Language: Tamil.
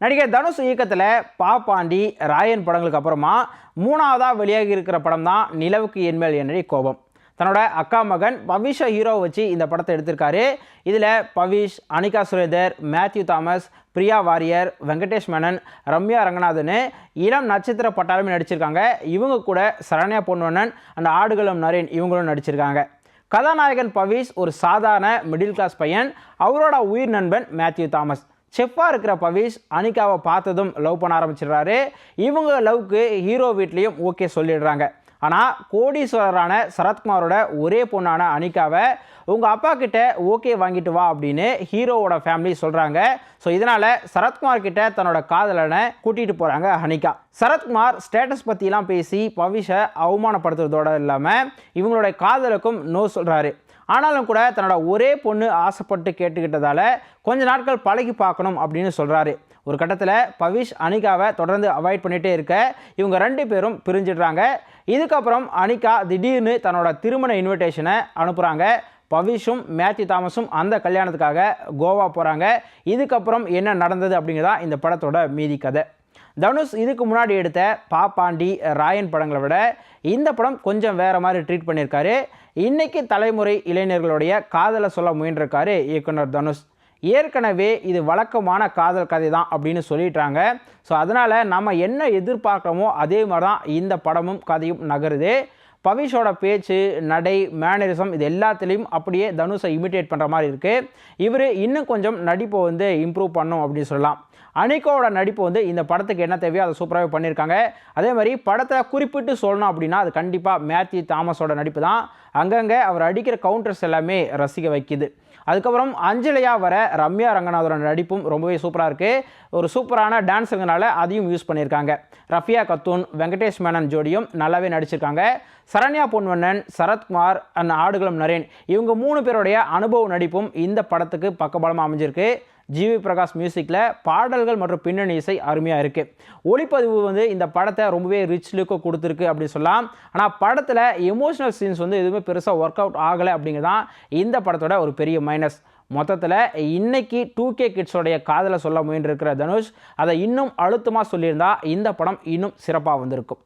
நடிகர் தனுஷ் இயக்கத்தில் பாப்பாண்டி, ராயன் படங்களுக்கு அப்புறமா 3வதாக வெளியாகி இருக்கிற படம் தான் நிலவுக்கு என்மேல் என்னடி கோபம். தன்னோட அக்கா மகன் பவிஷை ஹீரோவை வச்சு இந்த படத்தை எடுத்திருக்காரு. இதில் பவிஷ், அனிகா சுரேந்தர், மேத்யூ தாமஸ், பிரியா வாரியர், வெங்கடேஷ் மேனன், ரம்யா ரங்கநாதன் இளம் நட்சத்திர பட்டாளமே நடிச்சிருக்காங்க. இவங்க கூட சரண்யா பொன்வண்ணன் அண்ட் ஆடுகளம் நரேன் இவங்களும் நடிச்சிருக்காங்க. கதாநாயகன் பவிஷ் ஒரு சாதாரண மிடில் கிளாஸ் பையன். அவரோட உயிர் நண்பன் மேத்யூ தாமஸ். செஃப்பாக இருக்கிற பவிஷ் அனிகாவை பார்த்ததும் லவ் பண்ண ஆரம்பிச்சிடுறாரு. இவங்க லவ்க்கு ஹீரோ வீட்லேயும் ஓகே சொல்லிடுறாங்க. ஆனால் கோடீஸ்வரரான சரத்குமாரோட ஒரே பொண்ணான அனிகாவை உங்கள் அப்பா கிட்ட ஓகே வாங்கிட்டு வா அப்படின்னு ஹீரோவோட ஃபேமிலி சொல்கிறாங்க. ஸோ இதனால் சரத்குமார் கிட்ட தன்னோட காதலனை கூட்டிகிட்டு போகிறாங்க அனிகா. சரத்குமார் ஸ்டேட்டஸ் பற்றிலாம் பேசி பவிஷை அவமானப்படுத்துறதோடு இல்லாமல் இவங்களுடைய காதலுக்கும் நோ சொல்கிறாரு. ஆனாலும் கூட தன்னோட ஒரே பொண்ணு ஆசைப்பட்டு கேட்டுக்கிட்டதால கொஞ்ச நாட்கள் பழகி பார்க்கணும் அப்படின்னு சொல்கிறாரு. ஒரு கட்டத்தில் பவிஷ் அனிகாவை தொடர்ந்து அவாய்ட் பண்ணிகிட்டே இருக்க இவங்க 2 பேரும் பிரிஞ்சிடுறாங்க. இதுக்கப்புறம் அனிகா திடீர்னு தன்னோட திருமண இன்விடேஷனை அனுப்புகிறாங்க. பவிஷும் மேத்யூ தாமஸும் அந்த கல்யாணத்துக்காக கோவா போகிறாங்க. இதுக்கப்புறம் என்ன நடந்தது அப்படிங்கிறதா இந்த படத்தோட மீதி கதை. தனுஷ் இதுக்கு முன்னாடி எடுத்த பாப்பாண்டி, ராயன் படங்களை விட இந்த படம் கொஞ்சம் வேறு மாதிரி ட்ரீட் பண்ணியிருக்காரு. இன்றைக்கி தலைமுறை இளைஞர்களுடைய காதலை சொல்ல முயன்றிருக்காரு இயக்குனர் தனுஷ். ஏற்கனவே இது வழக்கமான காதல் கதை தான் அப்படின்னு சொல்லிட்டாங்க. ஸோ அதனால் நம்ம என்ன எதிர்பார்க்குறோமோ அதே மாதிரி தான் இந்த படமும் கதையும் நகருது. பவிஷோட பேச்சு, நடை, மேனரிசம் இது எல்லாத்துலேயும் அப்படியே தனுஷை இமிட்டேட் பண்ணுற மாதிரி இருக்குது. இவர் இன்னும் கொஞ்சம் நடிப்பை இம்ப்ரூவ் பண்ணும் அப்படின்னு சொல்லலாம். அனிகாவோட நடிப்பு இந்த படத்துக்கு என்ன தேவையோ அதை சூப்பராகவே பண்ணியிருக்காங்க. அதே மாதிரி படத்தை குறிப்பிட்டு சொல்லணும் அப்படின்னா அது கண்டிப்பாக மேத்யூ தாமஸோட நடிப்பு தான். அங்கங்கே அவர் அடிக்கிற கவுண்டர்ஸ் எல்லாமே ரசிக்க வைக்குது. அதுக்கப்புறம் அஞ்சலியாக வர ரம்யா ரங்கநாதோட நடிப்பும் ரொம்பவே சூப்பராக இருக்குது. ஒரு சூப்பரான டான்ஸுங்கனால அதையும் யூஸ் பண்ணியிருக்காங்க. ரஃபியா கத்தூன், வெங்கடேஷ் மேனன் ஜோடியும் நல்லாவே நடிச்சிருக்காங்க. சரண்யா பொன்வண்ணன், சரத்குமார் அண்ட் ஆடுகளம் நரேன் இவங்க 3 பேருடைய அனுபவ நடிப்பும் இந்த படத்துக்கு பக்கபலமாக அமைஞ்சிருக்கு. ஜிவி பிரகாஷ் மியூசிக்கில் பாடல்கள் மற்றும் பின்னணி இசை அருமையாக இருக்குது. ஒளிப்பதிவு இந்த படத்தை ரொம்பவே ரிச் லுக்கு கொடுத்துருக்கு அப்படின்னு சொல்லலாம். ஆனால் படத்தில் எமோஷனல் சீன்ஸ் எதுவுமே பெருசாக ஒர்க் அவுட் ஆகலை அப்படிங்கிறது தான் இந்த படத்தோட ஒரு பெரிய மைனஸ். மொத்தத்தில் இன்னைக்கு 2K கிட்ஸோடைய காதலை சொல்ல முயன்றிருக்கிற தனுஷ் அதை இன்னும் அழுத்தமாக சொல்லியிருந்தா இந்த படம் இன்னும் சிறப்பாக வந்திருக்கும்.